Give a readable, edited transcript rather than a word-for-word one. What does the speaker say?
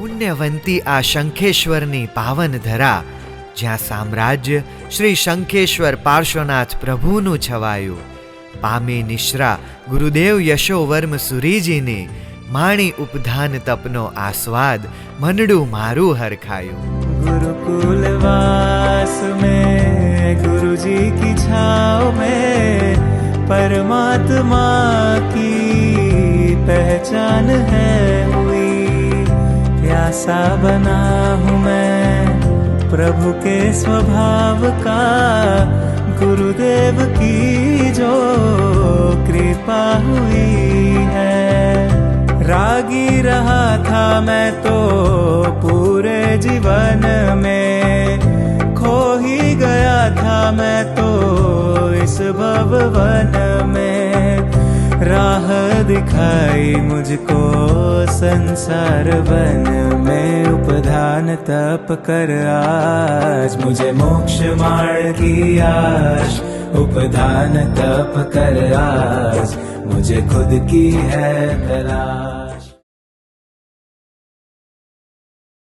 પુણ્યવંતી આ શંખેશ્વરની પાવન ધરા, જ્યાં સામ્રાજ્ય શ્રી શંખેશ્વર પાર્શ્વનાથ પ્રભુનું છવાયું. પામી નિશ્રા ગુરુદેવ યશોવર્મ સુરીજીને, માણી ઉપધાન તપનો આસ્વાદ મનડું મારું હરખાયું. गुरुकुलवास में गुरुजी की छाँव में परमात्मा की पहचान है हुई. प्यासा बना हूँ मैं प्रभु के स्वभाव का, गुरुदेव की जो कृपा हुई है. रागी रहा था मैं तो पूरे जीवन में, खो ही गया था मैं तो इस भववन में. राह दिखाई मुझको संसार वन में, उपधान तप कर आज मुझे मोक्ष मार्ग की आश. उपधान तप कर आज मुझे खुद की है तलाश.